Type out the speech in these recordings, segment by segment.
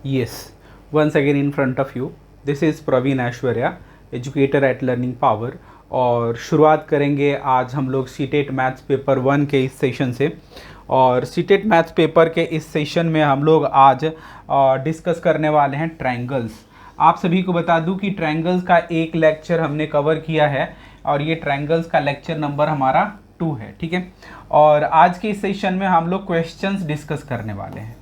Yes, once again in front of you, this is Praveen Aishwarya, educator at learning power. और शुरुआत करेंगे आज हम लोग सीटेट मैथ्स पेपर 1 के इस सेशन से। और सीटेट मैथ्स पेपर के इस सेशन में हम लोग आज डिस्कस करने वाले हैं ट्रायंगल्स। आप सभी को बता दूं कि ट्रायंगल्स का एक लेक्चर हमने कवर किया है और ये ट्रायंगल्स का लेक्चर नंबर हमारा 2 है, ठीक है। और आज के इस सेशन में हम लोग क्वेश्चंस डिस्कस करने वाले हैं।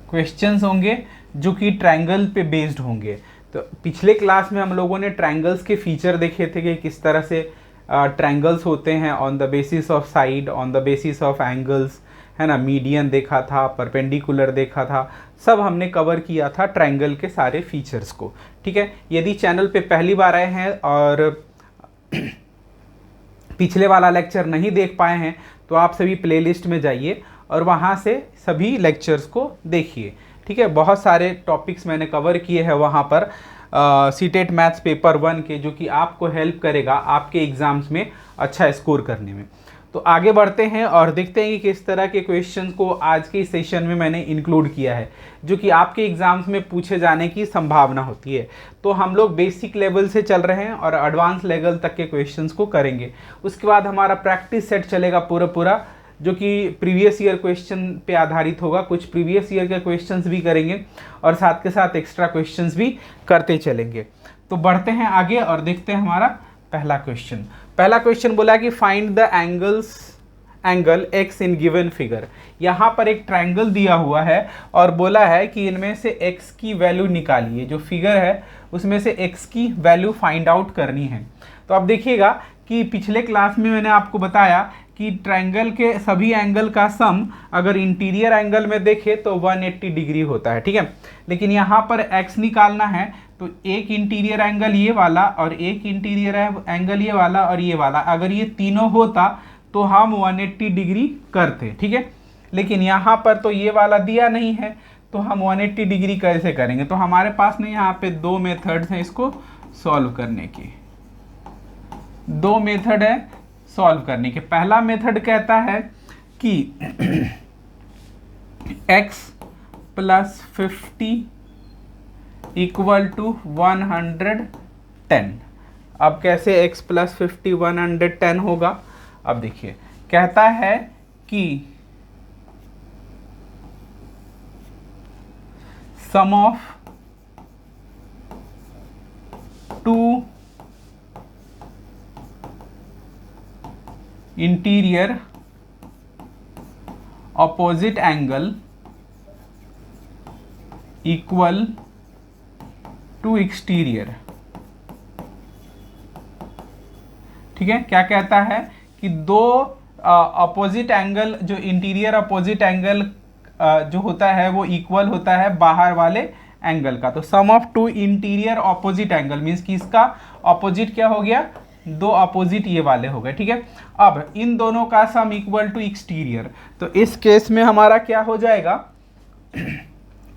क्वेश्चंस होंगे जो कि ट्रायंगल पे बेस्ड होंगे। तो पिछले क्लास में हम लोगों ने ट्रायंगल्स के फीचर देखे थे कि किस तरह से ट्रायंगल्स होते हैं on the basis of side, on the basis of angles, है ना। मीडियन देखा था, परपेंडिकुलर देखा था, सब हमने कवर किया था ट्रायंगल के सारे फीचर्स को, ठीक है। यदि चैनल पे पहली बार आए हैं और पिछले वाला लेक्चर नहीं देख पाए हैं तो आप सभी प्लेलिस्ट में जाइए और वहाँ से सभी लेक्चर्स को देखिए, ठीक है। बहुत सारे टॉपिक्स मैंने कवर किए हैं वहाँ पर सीटेट मैथ्स पेपर 1 के, जो कि आपको हेल्प करेगा आपके एग्ज़ाम्स में अच्छा स्कोर करने में। तो आगे बढ़ते हैं और देखते हैं कि किस तरह के क्वेश्चंस को आज के सेशन में मैंने इंक्लूड किया है जो कि आपके एग्ज़ाम्स में पूछे जाने की संभावना होती है। तो हम लोग बेसिक लेवल से चल रहे हैं और एडवांस लेवल तक के क्वेश्चंस को करेंगे। उसके बाद हमारा प्रैक्टिस सेट चलेगा पूरा जो कि प्रीवियस ईयर क्वेश्चन पे आधारित होगा। कुछ प्रीवियस ईयर के क्वेश्चंस भी करेंगे और साथ के साथ एक्स्ट्रा क्वेश्चंस भी करते चलेंगे। तो बढ़ते हैं आगे और देखते हैं हमारा पहला क्वेश्चन बोला कि find the angle x in given figure. यहाँ पर एक ट्रायंगल दिया हुआ है और बोला है कि इनमें से x की वैल्यू निकालिए। जो फिगर है उसमें से x की वैल्यू फाइंड आउट करनी है। तो अब देखिएगा कि पिछले क्लास में मैंने आपको बताया कि ट्रायंगल के सभी एंगल का सम अगर इंटीरियर एंगल में देखें तो 180 डिग्री होता है, ठीक है। लेकिन यहाँ पर x निकालना है तो एक इंटीरियर एंगल ये वाला और एक इंटीरियर एंगल ये वाला और ये वाला, अगर ये तीनों होता तो हम 180 डिग्री करते, ठीक है। लेकिन यहाँ पर तो ये वाला दिया नहीं है तो हम 180 डिग्री कैसे करेंगे। तो हमारे पास ना यहाँ पे दो मेथड्स हैं इसको सॉल्व करने की। दो मेथड है सॉल्व करने के। पहला मेथड कहता है कि x प्लस 50 इक्वल टू 110। अब कैसे x प्लस 50 110 होगा। अब देखिए कहता है कि sum of two interior opposite angle equal to exterior, ठीक है। क्या कहता है कि दो अपोजिट एंगल, जो इंटीरियर अपोजिट एंगल जो होता है वो इक्वल होता है बाहर वाले एंगल का। तो sum of two interior opposite angle means कि इसका ऑपोजिट क्या हो गया, दो अपोजिट ये वाले हो गए, ठीक है। अब इन दोनों का सम इक्वल टू एक्सटीरियर। तो इस केस में हमारा क्या हो जाएगा,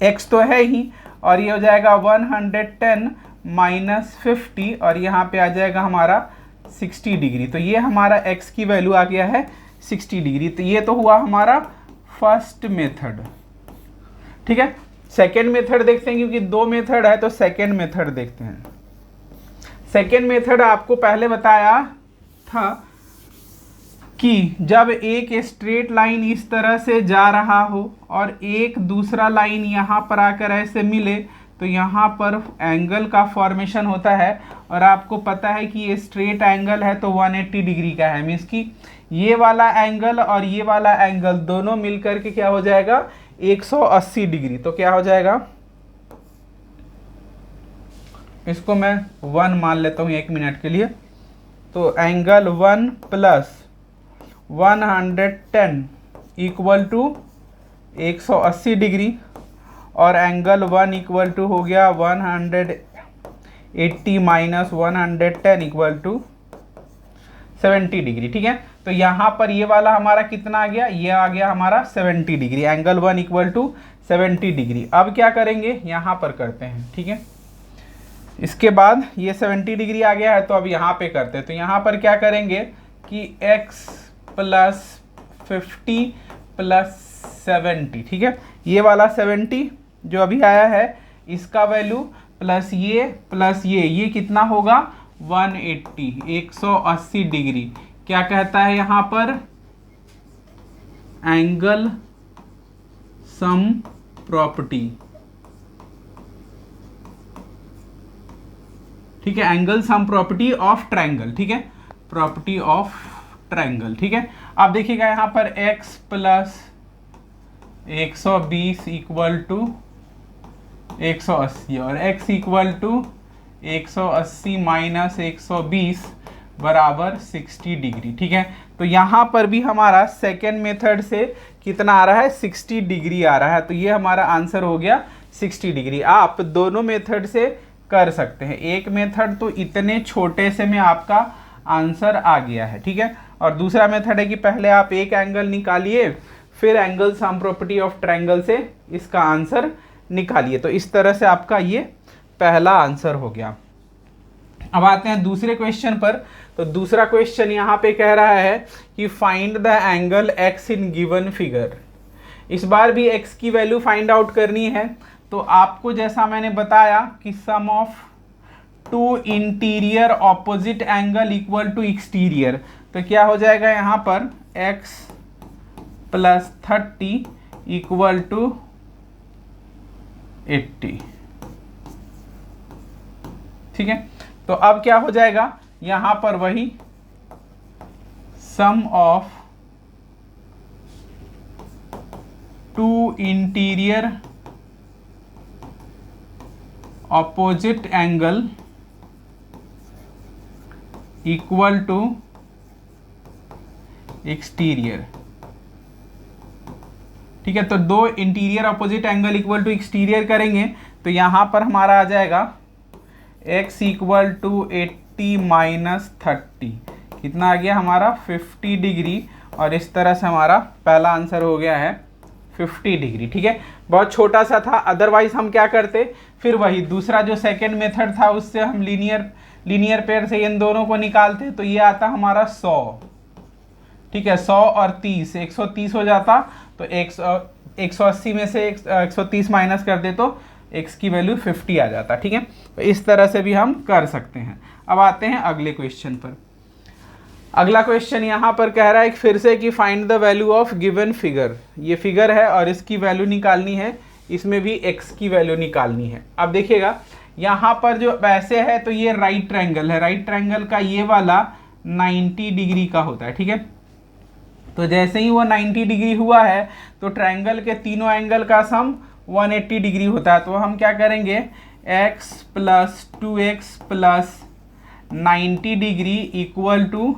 x तो है ही और ये हो जाएगा 110 माइनस 50 और यहाँ पे आ जाएगा हमारा 60 डिग्री। तो ये हमारा x की वैल्यू आ गया है 60 डिग्री। तो ये तो हुआ हमारा फर्स्ट मेथड, ठीक है। सेकेंड मेथड देखते हैं क्योंकि दो मेथड है तो सेकेंड मेथड देखते हैं। सेकेंड मेथड आपको पहले बताया था कि जब एक स्ट्रेट लाइन इस तरह से जा रहा हो और एक दूसरा लाइन यहाँ पर आकर ऐसे मिले तो यहाँ पर एंगल का फॉर्मेशन होता है। और आपको पता है कि ये स्ट्रेट एंगल है तो 180 डिग्री का है, मीन्स कि ये वाला एंगल और ये वाला एंगल दोनों मिलकर के क्या हो जाएगा 180 डिग्री। तो क्या हो जाएगा, इसको मैं 1 मान लेता हूँ 1 मिनट के लिए। तो angle 1 plus 110 equal to 180 degree और एंगल 1 इक्वल टू हो गया 180 माइनस 110 इक्वल टू 70 डिग्री, ठीक है। तो यहाँ पर ये वाला हमारा कितना आ गया, ये आ गया हमारा 70 degree. Angle 1 equal to 70 degree. अब क्या करेंगे, यहाँ पर करते हैं, ठीक है। इसके बाद ये 70 डिग्री आ गया है तो अब यहाँ पे करते हैं। तो यहाँ पर क्या करेंगे कि x प्लस 50 प्लस 70, ठीक है। ये वाला 70 जो अभी आया है इसका वैल्यू प्लस ये कितना होगा 180, 180 डिग्री। क्या कहता है यहाँ पर, एंगल सम प्रॉपर्टी, ठीक है, angle sum property of triangle, ठीक है, प्रॉपर्टी ऑफ ट्रायंगल, ठीक है। अब देखिएगा यहाँ पर x प्लस 120 इक्वल टू 180 और x इक्वल टू 180 माइनस 120 बराबर 60 डिग्री, ठीक है। तो यहाँ पर भी हमारा सेकेंड मेथड से कितना आ रहा है, 60 डिग्री आ रहा है। तो ये हमारा आंसर हो गया 60 डिग्री। आप दोनों मेथड से कर सकते हैं। एक मेथड तो इतने छोटे से में आपका आंसर आ गया है, ठीक है। और दूसरा मेथड है कि पहले आप एक एंगल निकालिए, फिर angle sum property of triangle से इसका आंसर निकालिए। तो इस तरह से आपका ये पहला आंसर हो गया। अब आते हैं दूसरे क्वेश्चन पर। तो दूसरा क्वेश्चन यहाँ पे कह रहा है कि find the angle x in given figure. इस बार भी x की वैल्यू फाइंड आउट करनी है। तो आपको जैसा मैंने बताया कि sum of two interior opposite angle equal to exterior, तो क्या हो जाएगा यहाँ पर x प्लस 30 इक्वल टू 80, ठीक है। तो अब क्या हो जाएगा यहाँ पर वही sum of two interior opposite angle equal to exterior, ठीक है। तो दो interior opposite angle equal to exterior करेंगे तो यहाँ पर हमारा आ जाएगा x इक्वल टू 80 माइनस 30, कितना आ गया हमारा 50 डिग्री। और इस तरह से हमारा पहला आंसर हो गया है 50 डिग्री, ठीक है। बहुत छोटा सा था, अदरवाइज हम क्या करते, फिर वही दूसरा जो सेकेंड मेथड था उससे हम लीनियर पेयर से इन दोनों को निकालते। तो ये आता हमारा 100, ठीक है, 100 और 30 130 हो जाता। तो 180 में से 130 माइनस कर दे तो x की वैल्यू 50 आ जाता, ठीक है। तो इस तरह से भी हम कर सकते हैं। अब आते हैं अगले क्वेश्चन पर। अगला क्वेश्चन यहाँ पर कह रहा है फिर से कि find the value of given figure. ये फिगर है और इसकी वैल्यू निकालनी है, इसमें भी x की वैल्यू निकालनी है। अब देखिएगा यहाँ पर जो वैसे है तो ये राइट ट्रायंगल है, राइट ट्रायंगल का ये वाला 90 डिग्री का होता है, ठीक है। तो जैसे ही वो 90 डिग्री हुआ है तो ट्रायंगल के तीनों एंगल का सम 180 डिग्री होता है। तो हम क्या करेंगे, x plus 2x plus 90 degree equal to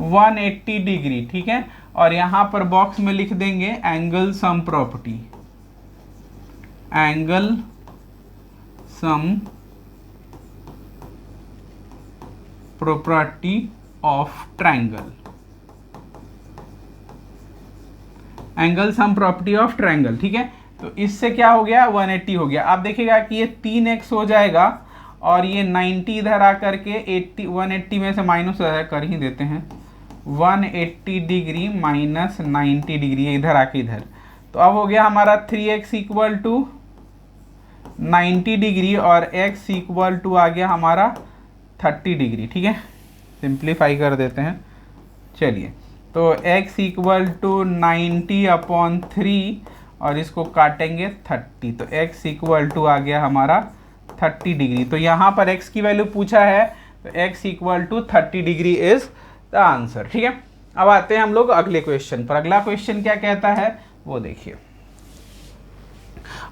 180 degree, ठीक है। और यहाँ पर बॉक्स में लिख देंगे angle sum property, angle sum property of triangle, angle sum property of triangle, ठीक है। तो इससे क्या हो गया 180 हो गया। आप देखिएगा कि ये 3x हो जाएगा और ये 90 इधर आकर के 180 में से माइनस कर ही देते हैं, 180 डिग्री माइनस 90 डिग्री इधर आके इधर। तो अब हो गया हमारा 3x इक्वल टू 90 डिग्री और x इक्वल टू आ गया हमारा 30 डिग्री, ठीक है। सिंप्लीफाई कर देते हैं, चलिए। तो x इक्वल टू 90/3 और इसको काटेंगे 30, तो x इक्वल टू आ गया हमारा 30 डिग्री। तो यहाँ पर x की वैल्यू पूछा है तो x equal to 30 degree is the answer, ठीक है। अब आते हैं हम लोग अगले क्वेश्चन पर। अगला क्वेश्चन क्या कहता है वो देखिए,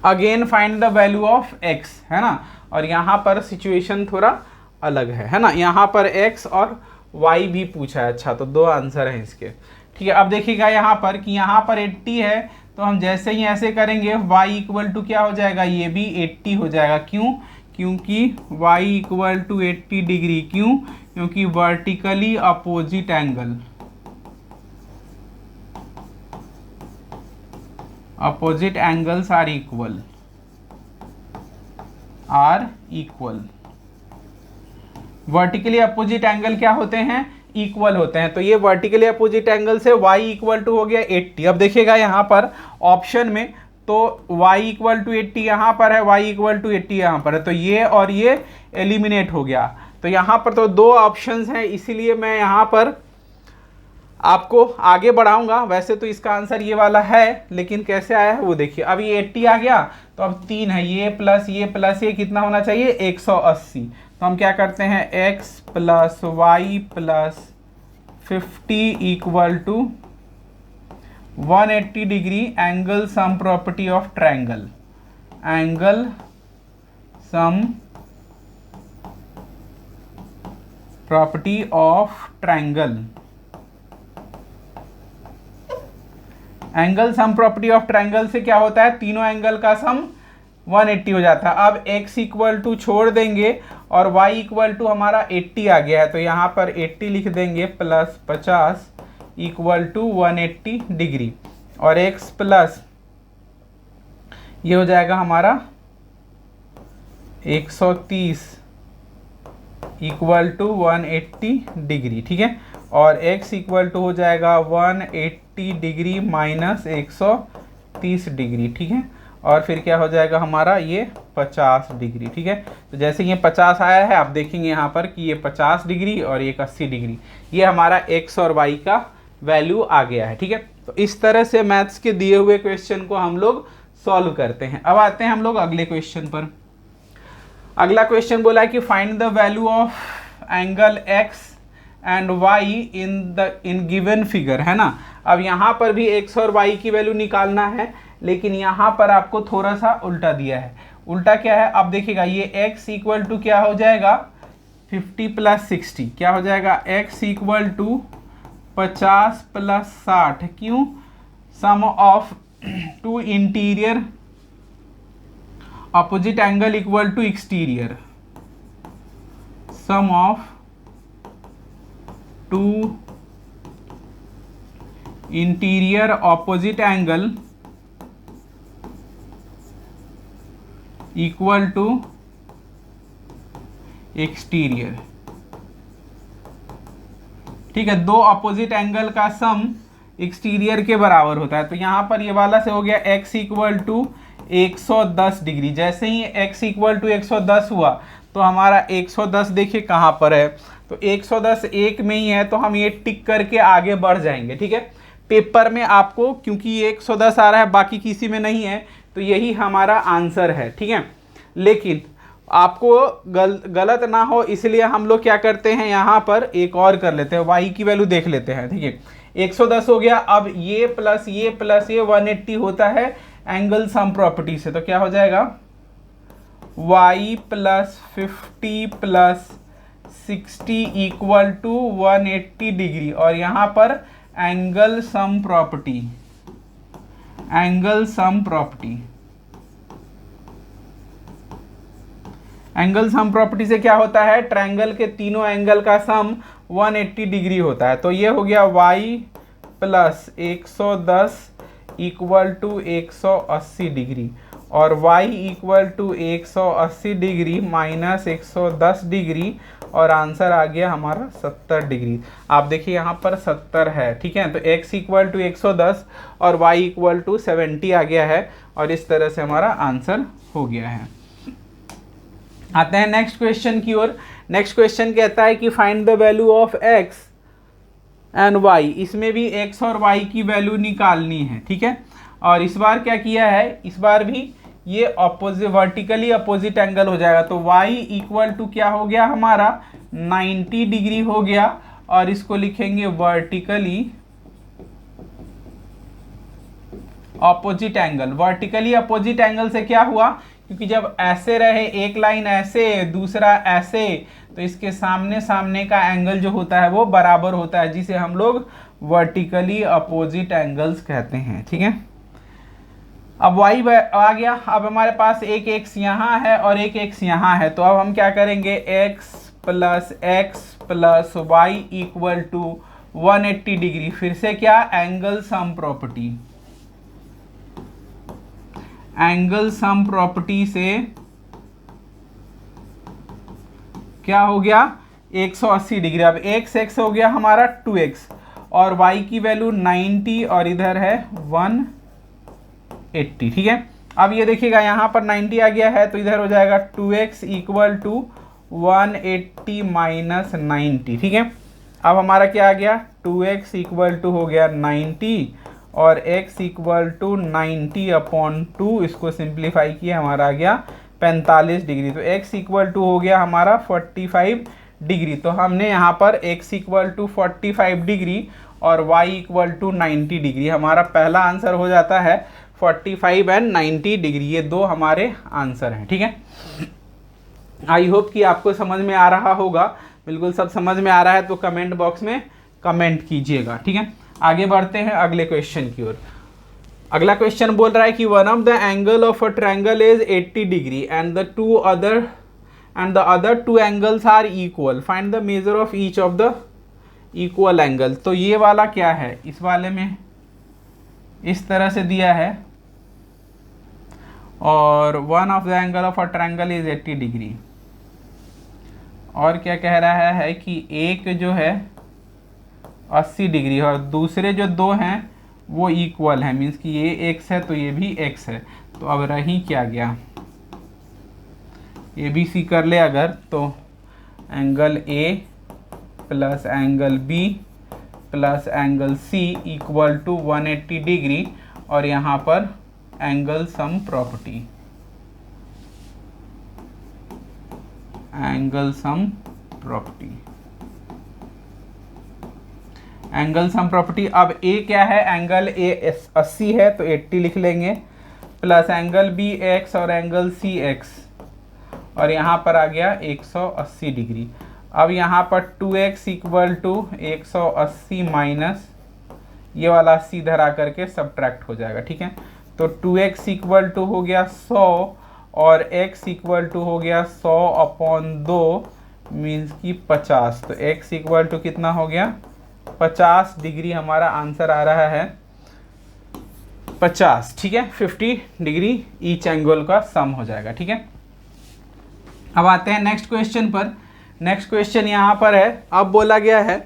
again find the value of x, है ना। और यहाँ पर सिचुएशन थोड़ा अलग है ना। यहाँ पर x और y भी पूछा है। अच्छा, तो दो आंसर हैं इसके, ठीक है। अब देखिएगा यहाँ पर कि यहाँ पर 80 है तो हम जैसे ही ऐसे करेंगे y इक्वल टू क्या हो जाएगा, ये भी 80 हो जाएगा। क्यों, क्योंकि y इक्वल टू 80 डिग्री, क्यों, क्योंकि vertically opposite angle, opposite angles are equal, vertically opposite angle क्या होते हैं, इक्वल होते हैं। तो ये वर्टिकली अपोजिट एंगल से y इक्वल टू हो गया 80। अब देखिएगा यहाँ पर ऑप्शन में, तो y इक्वल टू 80 यहाँ पर है, y इक्वल टू 80 यहाँ पर है, तो ये और ये एलिमिनेट हो गया। तो यहाँ पर तो दो ऑप्शंस हैं, इसीलिए मैं यहाँ पर आपको आगे बढ़ाऊंगा। वैसे तो इसका आंसर ये वाला है, लेकिन कैसे आया है वो देखिए। अब ये 80 आ गया, तो अब 3 है, ये प्लस ये कितना होना चाहिए 180। तो हम क्या करते हैं x plus y plus 50 equal to 180 degree angle sum property of triangle, angle sum property of triangle, angle sum property of triangle से क्या होता है, तीनों एंगल का सम 180 हो जाता है। अब x इक्वल टू छोड़ देंगे और y इक्वल टू हमारा 80 आ गया है, तो यहाँ पर 80 लिख देंगे प्लस 50 इक्वल टू 180 डिग्री, और x प्लस ये हो जाएगा हमारा 130 इक्वल टू 180 डिग्री, ठीक है। और x इक्वल टू हो जाएगा 180 डिग्री माइनस 130 डिग्री, ठीक है। और फिर क्या हो जाएगा हमारा ये 50 डिग्री, ठीक है। तो जैसे ये 50 आया है, आप देखेंगे यहाँ पर कि ये 50 डिग्री और ये 80 डिग्री, ये हमारा x और y का वैल्यू आ गया है, ठीक है। तो इस तरह से मैथ्स के दिए हुए क्वेश्चन को हम लोग सॉल्व करते हैं। अब आते हैं हम लोग अगले क्वेश्चन पर। अगला क्वेश्चन बोला है कि find the value of angle x and y in given figure, है ना। अब यहाँ पर भी x और y की वैल्यू निकालना है, लेकिन यहाँ पर आपको थोड़ा सा उल्टा दिया है। उल्टा क्या है, अब देखिएगा ये x इक्वल टू क्या हो जाएगा 50 प्लस 60, क्या हो जाएगा x इक्वल टू 50 प्लस 60, क्यों, sum of two interior opposite angle equal to exterior, sum of two interior opposite angle equal to exterior, ठीक है। दो अपोजिट एंगल का सम एक्सटीरियर के बराबर होता है। तो यहाँ पर ये वाला से हो गया x इक्वल टू 110 डिग्री। जैसे ही x इक्वल टू 110 हुआ, तो हमारा 110 देखिए कहाँ पर है, तो 110 एक में ही है, तो हम ये टिक करके आगे बढ़ जाएंगे, ठीक है। पेपर में आपको क्योंकि ये 110 आ रहा है, बाकी किसी में नहीं है, तो यही हमारा आंसर है, ठीक है। लेकिन आपको गलत ना हो इसलिए हम लोग क्या करते हैं, यहाँ पर एक और कर लेते हैं, y की वैल्यू देख लेते हैं, ठीक है। 110 हो गया, अब ये प्लस ये 180 होता है एंगल सम प्रॉपर्टी से, तो क्या हो जाएगा y plus 50 plus 60 equal to 180 degree, और यहाँ पर angle sum property, angle sum property, angle sum property से क्या होता है, ट्रायंगल के तीनों एंगल का सम 180 डिग्री होता है। तो ये हो गया y plus 110 equal to 180 degree, और y equal to 180 degree minus 110 degree, और आंसर आ गया हमारा 70 डिग्री। आप देखिए यहाँ पर 70 है, ठीक है। तो x इक्वल टू 110 और y इक्वल टू 70 आ गया है, और इस तरह से हमारा आंसर हो गया है। आते हैं नेक्स्ट क्वेश्चन की ओर। नेक्स्ट क्वेश्चन कहता है कि find the value of x and y। इसमें भी x और y की वैल्यू निकालनी है, ठीक है। और इस बार क्या किया है, इस बार भी ये अपोजिट वर्टिकली अपोजिट एंगल हो जाएगा। तो y इक्वल टू क्या हो गया हमारा 90 डिग्री हो गया, और इसको लिखेंगे vertically opposite angle. Vertically opposite angle से क्या हुआ, क्योंकि जब ऐसे रहे, एक लाइन ऐसे दूसरा ऐसे, तो इसके सामने सामने का एंगल जो होता है वो बराबर होता है, जिसे हम लोग वर्टिकली अपोजिट एंगल्स कहते हैं, ठीक है। अब y आ गया, अब हमारे पास एक x यहाँ है और एक x यहाँ है, तो अब हम क्या करेंगे x plus y equal to 180 degree, फिर से क्या, angle sum property, angle sum property से क्या हो गया, 180 डिग्री। अब x हो गया हमारा 2x और y की वैल्यू 90 और इधर है 180। ठीक है, अब ये देखिएगा यहाँ पर 90 आ गया है तो इधर हो जाएगा 2x इक्वल टू 180 माइनस 90। ठीक है, अब हमारा क्या आ गया 2x इक्वल टू हो गया 90 और x इक्वल टू 90 अपॉन 2, इसको सिंप्लीफाई किया हमारा आ गया 45 डिग्री। तो x इक्वल टू हो गया हमारा 45 डिग्री। तो हमने यहाँ पर x इक्वल टू 45 डिग्री और y इक्वल टू 90 डिग्री, हमारा पहला आंसर हो जाता है 45 एंड 90 डिग्री। ये दो हमारे आंसर हैं। ठीक है, आई होप कि आपको समझ में आ रहा होगा। बिल्कुल सब समझ में आ रहा है तो कमेंट बॉक्स में कमेंट कीजिएगा। ठीक है, आगे बढ़ते हैं अगले क्वेश्चन की ओर। अगला क्वेश्चन बोल रहा है कि one of the angle of a triangle is 80 degree and the other two angles are equal, find the measure of each of the equal angle. तो ये वाला क्या है, इस वाले में इस तरह से दिया है और one of the angle of a triangle is 80 degree, और क्या कह रहा है कि एक जो है 80 डिग्री और दूसरे जो दो हैं वो इक्वल है, मीन्स कि ये x है तो ये भी x है। तो अब रही क्या गया, ए बी सी कर ले अगर, तो angle A plus angle B plus angle C equal to 180 degree और यहाँ पर angle sum property, angle sum property, angle sum property. अब A क्या है, एंगल A 80 है तो 80 लिख लेंगे, प्लस एंगल B x और एंगल C x और यहाँ पर आ गया 180 डिग्री। अब यहाँ पर 2x इक्वल टू 180 माइनस ये वाला 80 इधर आकर के सब्ट्रैक्ट हो जाएगा। ठीक है, तो 2x इक्वल टू हो गया 100 और x इक्वल टू हो गया 100 अपॉन 2 मीन्स की 50। तो x इक्वल टू कितना हो गया 50 डिग्री, हमारा आंसर आ रहा है 50। ठीक है, 50 डिग्री ईच एंगल का सम हो जाएगा। ठीक है, अब आते हैं नेक्स्ट क्वेश्चन पर। नेक्स्ट क्वेश्चन यहाँ पर है, अब बोला गया है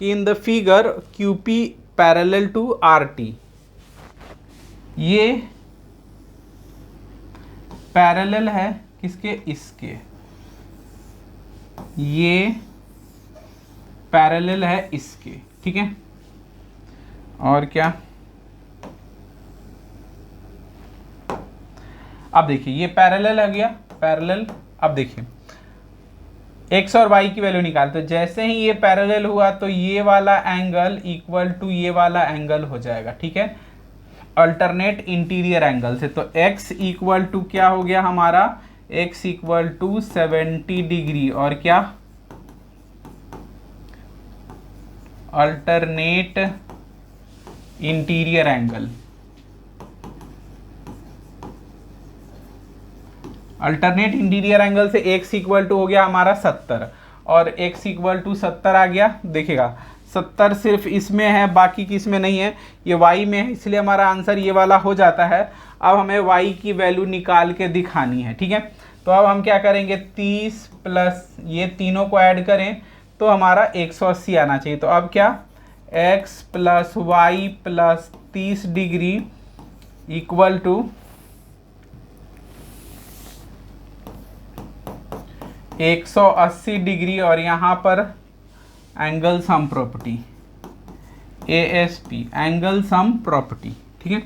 कि in the figure QP parallel to RT, ये पैरेलल है किसके, इसके, ये पैरेलल है इसके। ठीक है, और क्या, अब देखिए ये पैरेलल आ गया, पैरेलल। अब देखिए x और y की वैल्यू निकाल, तो जैसे ही ये पैरेलल हुआ तो ये वाला एंगल इक्वल टू ये वाला एंगल हो जाएगा। ठीक है, अल्टरनेट इंटीरियर एंगल से। तो x इक्वल टू क्या हो गया हमारा, x इक्वल टू 70 डिग्री और क्या, alternate interior angle, alternate interior angle से x इक्वल टू हो गया हमारा 70 और x इक्वल टू 70 आ गया। देखिएगा 70 सिर्फ इसमें है, बाकी किस में नहीं है, ये y में है, इसलिए हमारा आंसर ये वाला हो जाता है। अब हमें y की वैल्यू निकाल के दिखानी है। ठीक है, तो अब हम क्या करेंगे, 30 प्लस ये तीनों को ऐड करें तो हमारा 180 आना चाहिए। तो अब क्या, x plus y plus 30 degree equal to 180 degree और यहाँ पर angle sum property, ASP angle sum property. ठीक है,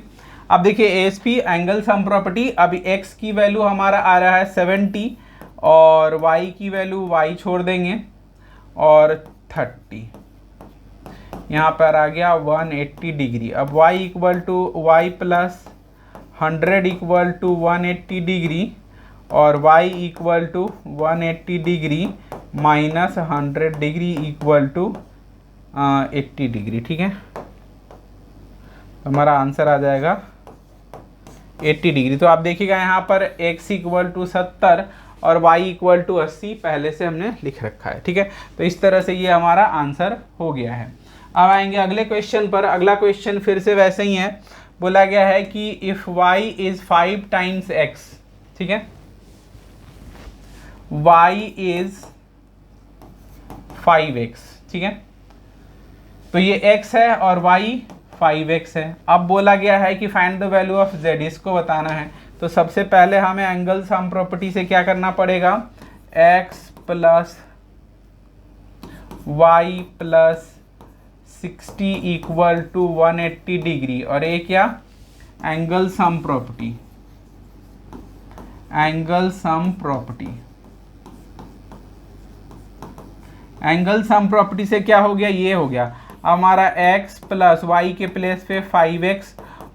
अब देखिए ASP एंगल सम प्रॉपर्टी, अभी x की वैल्यू हमारा आ रहा है 70 और y की वैल्यू y छोड़ देंगे और 30, यहाँ पर आ गया 180 डिग्री। अब y equal to y plus 100 equal to 180 degree और y equal to 180 degree minus 100 degree equal to 80 degree. ठीक है, हमारा आंसर आ जाएगा 80 डिग्री। तो आप देखिएगा यहाँ पर x इक्वल टू 70 और y इक्वल टू 80 पहले से हमने लिख रखा है। ठीक है, तो इस तरह से ये हमारा आंसर हो गया है। अब आएंगे अगले क्वेश्चन पर। अगला क्वेश्चन फिर से वैसे ही है, बोला गया है कि if y is 5 times x, ठीक है, y इज 5x, ठीक है। तो ये x है और y 5x है। अब बोला गया है कि find the value of z, इसको बताना है। तो सबसे पहले हमें एंगल सम प्रॉपर्टी से क्या करना पड़ेगा, x plus y plus 60 equal to 180 degree, और ये क्या, angle sum property, angle sum property. Angle sum property से क्या हो गया, ये हो गया हमारा x प्लस वाई के प्लेस पे 5x,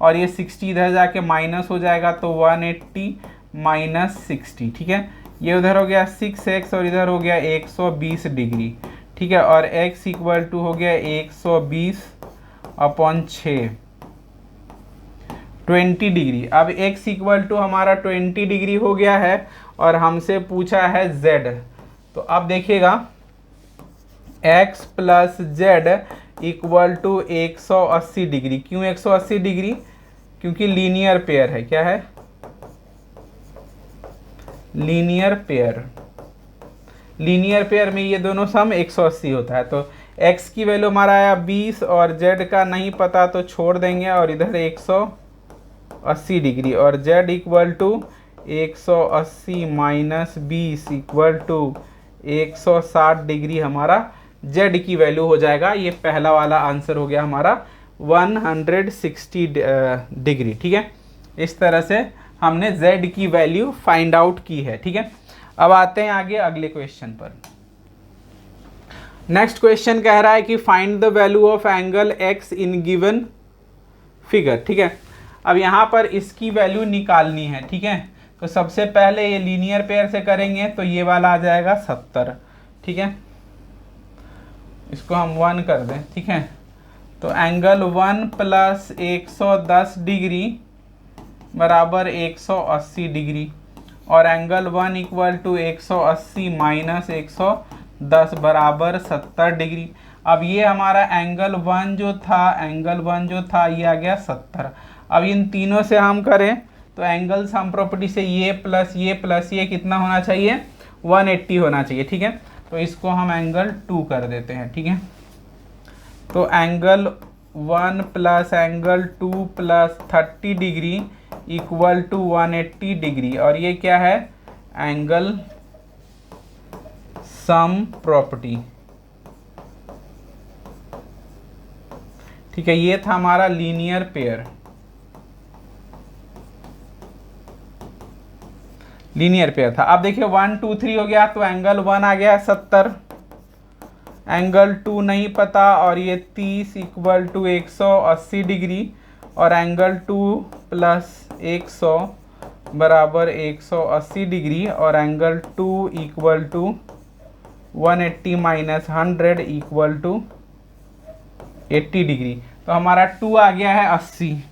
और ये 60 इधर जाके माइनस हो जाएगा तो 180 माइनस 60, ठीक है। ये उधर हो गया 6x और इधर हो गया 120 डिग्री, ठीक है। और x इक्वल टू हो गया 120/6 20 डिग्री। अब x इक्वल टू हमारा 20 डिग्री हो गया है और हमसे पूछा है z। तो अब देखिएगा x plus z equal to 180 degree. क्यों 180 डिग्री, क्योंकि लीनियर पेयर है। क्या है, लीनियर पेयर। लीनियर पेयर में ये दोनों सम 180 होता है। तो x की वैल्यू हमारा आया 20 और z का नहीं पता तो छोड़ देंगे, और इधर 180 डिग्री, और z equal to 180 minus 20 equal to 160 degree हमारा z की वैल्यू हो जाएगा। ये पहला वाला आंसर हो गया हमारा 160 डिग्री, ठीक है। इस तरह से हमने z की वैल्यू फाइंड आउट की है, ठीक है। अब आते हैं आगे अगले क्वेश्चन पर। नेक्स्ट क्वेश्चन कह रहा है कि find the value of angle x in given figure, ठीक है। अब यहाँ पर इसकी वैल्यू निकालनी है, ठीक है। तो सबसे पहले ये लीनियर पेयर से करेंगे तो ये वाला आ जाएगा 70, ठीक है। इसको हम 1 कर दें, ठीक है। तो एंगल 1 प्लस 110 डिग्री बराबर 180 डिग्री, और एंगल 1 इक्वल टू 180 माइनस 110 बराबर 70 डिग्री। अब ये हमारा एंगल 1 जो था, एंगल 1 जो था ये आ गया 70। अब इन तीनों से हम करें तो एंगल सम प्रॉपर्टी से ये प्लस ये कितना होना चाहिए, 180 होना चाहिए, ठीक है। तो इसको हम एंगल 2 कर देते हैं, ठीक है। तो angle 1 plus angle 2 plus 30 degree equal to 180 degree, और ये क्या है, एंगल सम प्रॉपर्टी, ठीक है। ये था हमारा लीनियर पेयर, लीनियर पेयर था। अब देखिए 1 2 3 हो गया, तो एंगल 1 आ गया 70, एंगल 2 नहीं पता, और ये 30 इक्वल टू 180 डिग्री, और एंगल 2 प्लस 100 बराबर 180 डिग्री, और angle 2 equal to 180 minus 100 equal to 80 degree. तो हमारा 2 आ गया है 80।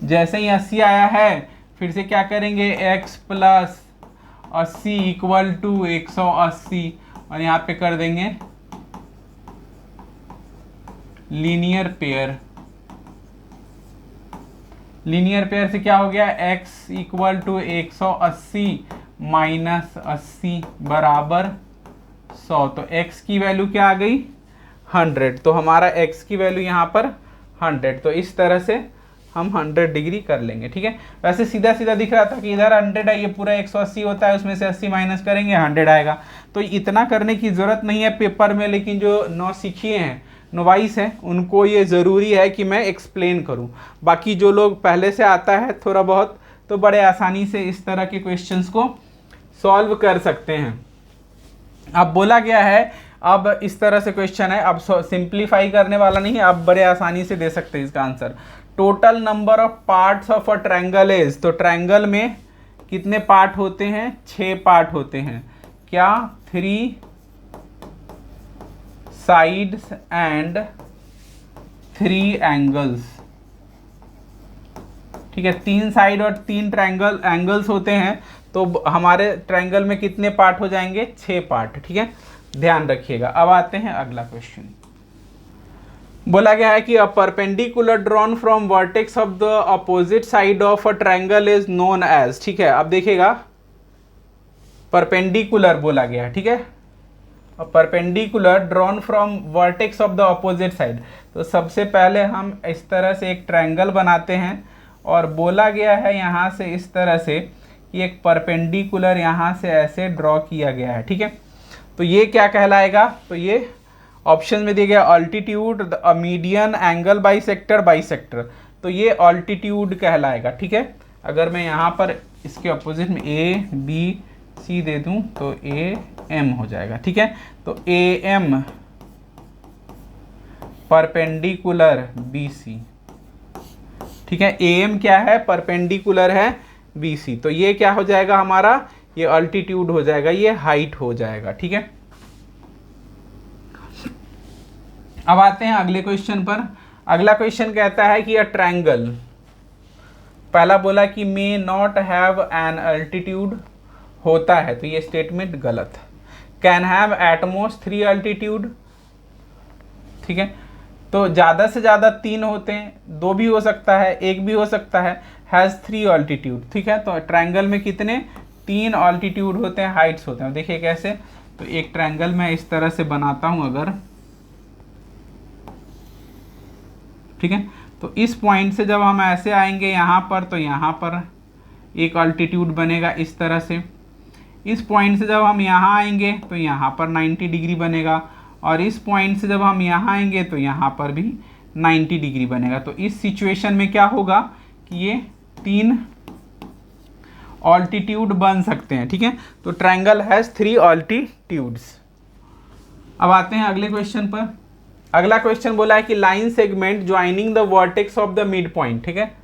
जैसे ही 80 आया है फिर से क्या करेंगे, x प्लस 80 इक्वल टू 180, और यहाँ पे कर देंगे लीनियर पेयर। लीनियर पेयर से क्या हो गया, x इक्वल टू 180 माइनस 80 बराबर 100। तो x की वैल्यू क्या आ गई, 100। तो हमारा x की वैल्यू यहाँ पर 100। तो इस तरह से हम 100 डिग्री कर लेंगे, ठीक है। वैसे सीधा सीधा दिख रहा था कि इधर 100 है, ये पूरा 180 होता है, उसमें से 80 माइनस करेंगे 100 आएगा। तो इतना करने की ज़रूरत नहीं है पेपर में, लेकिन जो नौसिखिए हैं, नोवाइस हैं, उनको ये ज़रूरी है कि मैं एक्सप्लेन करूं। बाकी जो लोग पहले से आता है थोड़ा बहुत, तो बड़े आसानी से इस तरह के क्वेश्चंस को सॉल्व कर सकते हैं। अब बोला गया है, अब इस तरह से क्वेश्चन है, अब सिंप्लीफाई करने वाला नहीं है, आप बड़े आसानी से दे सकते हैं इसका answer. Total number of parts of a triangle is, तो ट्रायंगल में कितने पार्ट होते हैं, 6 पार्ट होते हैं। क्या, 3 साइड्स एंड 3 एंगल्स, ठीक है। 3 साइड और 3 ट्रायंगल एंगल्स होते हैं, तो हमारे ट्रायंगल में कितने पार्ट हो जाएंगे, 6 पार्ट, ठीक है। ध्यान रखिएगा। अब आते हैं अगला क्वेश्चन। बोला गया है कि a perpendicular drawn from vertex of the opposite side of a triangle is known as, ठीक है। अब देखिएगा परपेंडिकुलर बोला गया है, ठीक है। Perpendicular drawn from vertex of the opposite side. तो सबसे पहले हम इस तरह से एक ट्रायंगल बनाते हैं और बोला गया है यहाँ से इस तरह से कि एक परपेंडिकुलर यहाँ से ऐसे ड्रॉ किया गया है, ठीक है। तो ये क्या कहलाएगा, तो ये ऑप्शन में दिया गया altitude, median, angle bisector, bisector. तो ये ऑल्टीट्यूड कहलाएगा, ठीक है। अगर मैं यहाँ पर इसके अपोजिट में ए बी सी दे दूँ तो ए एम हो जाएगा, ठीक है। तो A M perpendicular B C, ठीक है। ए एम क्या है, परपेंडिकुलर है बी सी। तो ये क्या हो जाएगा हमारा, ये अल्टीट्यूड हो जाएगा, ये हाइट हो जाएगा, ठीक है। अब आते हैं अगले क्वेश्चन पर। अगला क्वेश्चन कहता है कि अ ट्रायंगल, पहला बोला कि may not have an altitude, होता है, तो ये स्टेटमेंट गलत। Can have at most 3 altitude, ठीक है। तो ज़्यादा से ज़्यादा 3 होते हैं, 2 भी हो सकता है, 1 भी हो सकता है। हैज़ 3 अल्टीट्यूड, ठीक है। तो ट्रायंगल में कितने, 3 अल्टीट्यूड होते हैं, हाइट्स होते हैं। देखिए कैसे, तो एक ट्रायंगल मैं इस तरह से बनाता हूँ अगर, ठीक है। तो इस पॉइंट से जब हम ऐसे आएंगे यहाँ पर, तो यहाँ पर एक अल्टीट्यूड बनेगा इस तरह से। इस पॉइंट से जब हम यहाँ आएंगे तो यहाँ पर 90 डिग्री बनेगा, और इस पॉइंट से जब हम यहाँ आएंगे तो यहाँ पर भी 90 डिग्री बनेगा। तो इस सिचुएशन में क्या होगा कि ये 3 ऑल्टीट्यूड बन सकते हैं, ठीक है। तो ट्रायंगल हैज़ 3 ऑल्टीट्यूड्स। अब आते हैं अगले क्वेश्चन पर। अगला क्वेश्चन बोला है कि line segment joining the vertex of the mid point, ठीक है।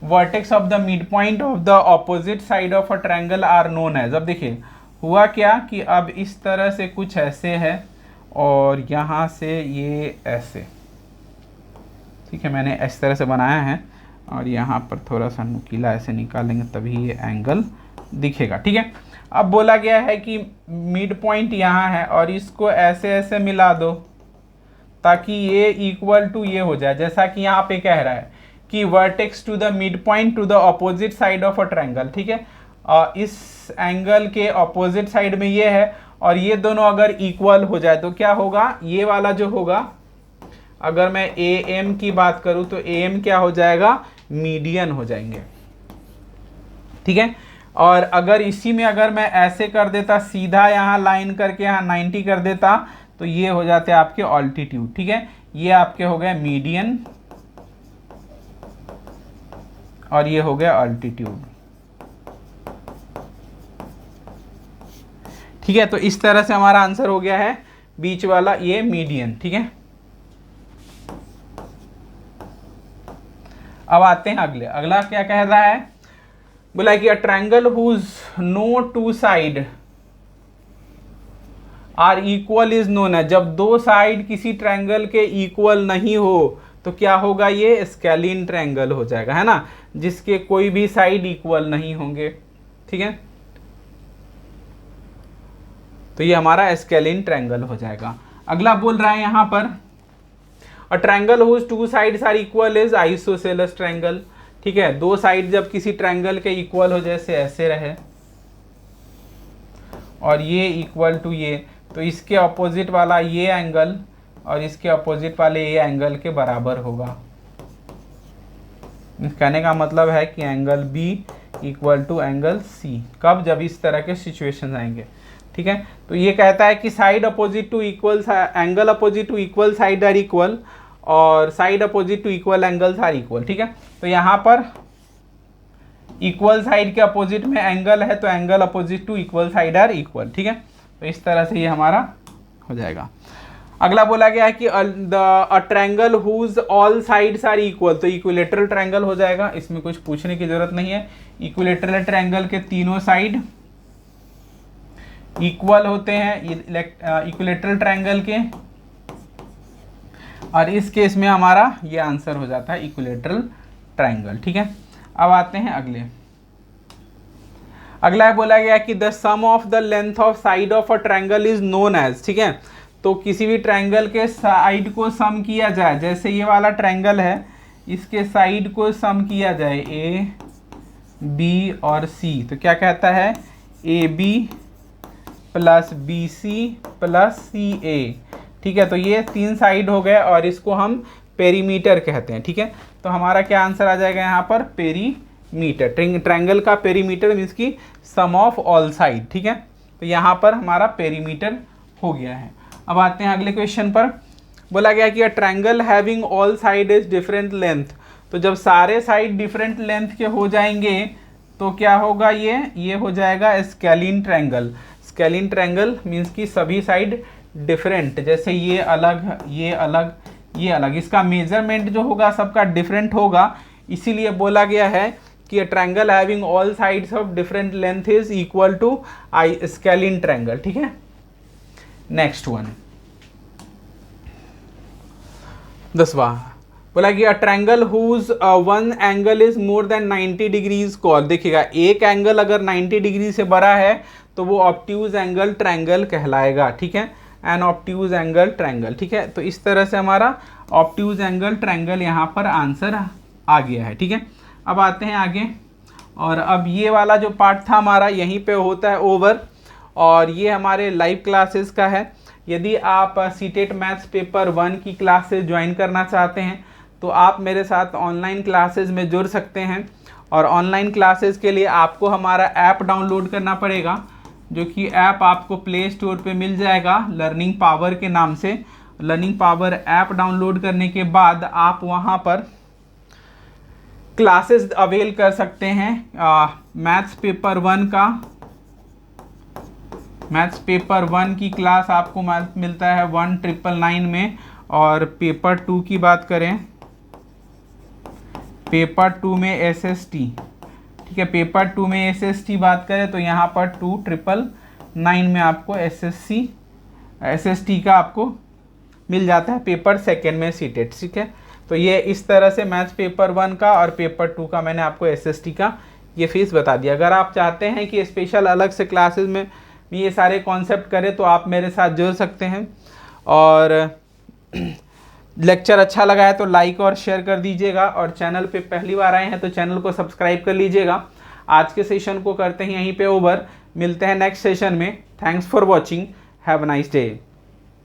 Vertex of the mid point of the opposite side of a triangle are known as. अब देखिए हुआ क्या कि अब इस तरह से कुछ ऐसे है और यहाँ से ये ऐसे, ठीक है। मैंने इस तरह से बनाया है और यहाँ पर थोड़ा सा नुकीला ऐसे निकालेंगे तभी ये एंगल दिखेगा, ठीक है। अब बोला गया है कि मिड पॉइंट यहाँ है और इसको ऐसे ऐसे मिला दो ताकि ये इक्वल टू ये हो जाए, जैसा कि यहाँ पे कह रहा है कि vertex to the mid point to the opposite side of a triangle, ठीक है। इस एंगल के अपोजिट साइड में ये है और ये दोनों अगर इक्वल हो जाए तो क्या होगा, ये वाला जो होगा, अगर मैं ए एम की बात करूं तो ए एम क्या हो जाएगा, मीडियन हो जाएंगे, ठीक है। और अगर इसी में अगर मैं ऐसे कर देता, सीधा यहाँ लाइन करके यहाँ 90 कर देता, तो ये हो जाते हैं आपके ऑल्टीट्यूड, ठीक है। ये आपके हो गए मीडियन और ये हो गया ऑल्टीट्यूड, ठीक है। तो इस तरह से हमारा आंसर हो गया है बीच वाला ये मीडियन, ठीक है। अब आते हैं अगला क्या कह रहा है, बोला कि a triangle whose no 2 side are equal is known है। जब 2 साइड किसी ट्रायंगल के इक्वल नहीं हो तो क्या होगा, ये स्केलीन ट्रायंगल हो जाएगा, है ना, जिसके कोई भी साइड इक्वल नहीं होंगे, ठीक है। तो ये हमारा स्केलीन ट्रायंगल हो जाएगा। अगला बोल रहा है यहाँ पर a triangle whose 2 sides are equal is isosceles triangle, ठीक है। 2 साइड जब किसी ट्रायंगल के इक्वल हो, जैसे ऐसे रहे और ये इक्वल टू ये, तो इसके अपोजिट वाला ये एंगल और इसके अपोजिट वाले ये एंगल के बराबर होगा। कहने का मतलब है कि angle B equal to angle C, कब, जब इस तरह के सिचुएशन आएंगे, ठीक है। तो ये कहता है कि side opposite to equal angle opposite to equal side are equal और side opposite to equal angles are equal, ठीक है। तो यहाँ पर इक्वल साइड के अपोजिट में एंगल है तो angle opposite to equal side are equal, ठीक है। तो इस तरह से ये हमारा हो जाएगा। अगला बोला गया है कि a triangle whose all sides are equal, तो इक्विलेटरल ट्रायंगल हो जाएगा, इसमें कुछ पूछने की जरूरत नहीं है। इक्विलेटरल ट्रायंगल के तीनों साइड इक्वल होते हैं इक्विलेटरल ट्रायंगल के, और इस केस में हमारा ये आंसर हो जाता है इक्विलेटरल ट्रायंगल, ठीक है। अब आते हैं अगला बोला गया कि the sum of the length of side of a triangle is known as, ठीक है। तो किसी भी ट्रायंगल के साइड को सम किया जाए, जैसे ये वाला ट्रायंगल है, इसके साइड को सम किया जाए A B और C, तो क्या कहता है, AB plus BC plus CA, ठीक है। तो ये 3 साइड हो गए और इसको हम पेरीमीटर कहते हैं, ठीक है। तो हमारा क्या आंसर आ जाएगा यहाँ पर, पेरीमीटर। ट्रायंगल का पेरीमीटर मीन्स की सम ऑफ ऑल साइड, ठीक है। तो यहाँ पर हमारा पेरीमीटर हो गया है। अब आते हैं अगले क्वेश्चन पर। बोला गया कि a triangle having all side is different length. तो जब सारे साइड डिफरेंट लेंथ के हो जाएंगे तो क्या होगा, ये हो जाएगा scalene triangle. Scalene triangle means कि सभी साइड डिफरेंट, जैसे ये अलग, ये अलग, ये अलग, इसका मेजरमेंट जो होगा सबका डिफरेंट होगा। इसीलिए बोला गया है कि triangle having all sides of different length is equal to scalene triangle, ठीक है। नेक्स्ट वन, 10वां बोला कि a triangle whose one angle is more than 90 degrees called. देखिएगा, एक एंगल अगर 90 डिग्री से बड़ा है तो वो ऑब्ट्यूज एंगल ट्रायंगल कहलाएगा, ठीक है। एन ऑब्ट्यूज एंगल ट्रायंगल, ठीक है। तो इस तरह से हमारा ऑब्ट्यूज एंगल ट्रायंगल यहाँ पर आंसर आ गया है, ठीक है। अब आते हैं आगे, और अब ये वाला जो पार्ट था हमारा यहीं पे होता है ओवर, और ये हमारे लाइव क्लासेस का है। यदि आप सीटेट मैथ्स पेपर 1 की क्लासेस ज्वाइन करना चाहते हैं तो आप मेरे साथ ऑनलाइन क्लासेस में जुड़ सकते हैं। और ऑनलाइन क्लासेस के लिए आपको हमारा ऐप डाउनलोड करना पड़ेगा, जो कि ऐप आपको प्ले स्टोर पे मिल जाएगा लर्निंग पावर के नाम से। लर्निंग पावर ऐप डाउनलोड करने के बाद आप वहाँ पर क्लासेस अवेल कर सकते हैं। मैथ्स पेपर 1 का, मैथ्स पेपर 1 की क्लास आपको मिलता है 1999 में। और पेपर 2 की बात करें, पेपर 2 में SST, ठीक है। पेपर 2 में SST बात करें तो यहाँ पर 2999 में आपको SST का आपको मिल जाता है। पेपर 2 में सीटेट, ठीक है। तो ये इस तरह से मैथ्स पेपर 1 का और पेपर 2 का मैंने आपको SST का ये फीस बता दिया। अगर आप चाहते हैं कि स्पेशल अलग से क्लासेस में ये सारे कॉन्सेप्ट करें तो आप मेरे साथ जुड़ सकते हैं। और लेक्चर अच्छा लगा है तो लाइक और शेयर कर दीजिएगा, और चैनल पे पहली बार आए हैं तो चैनल को सब्सक्राइब कर लीजिएगा। आज के सेशन को करते हैं यहीं पे ओवर, मिलते हैं नेक्स्ट सेशन में। Thanks for watching, have a nice day.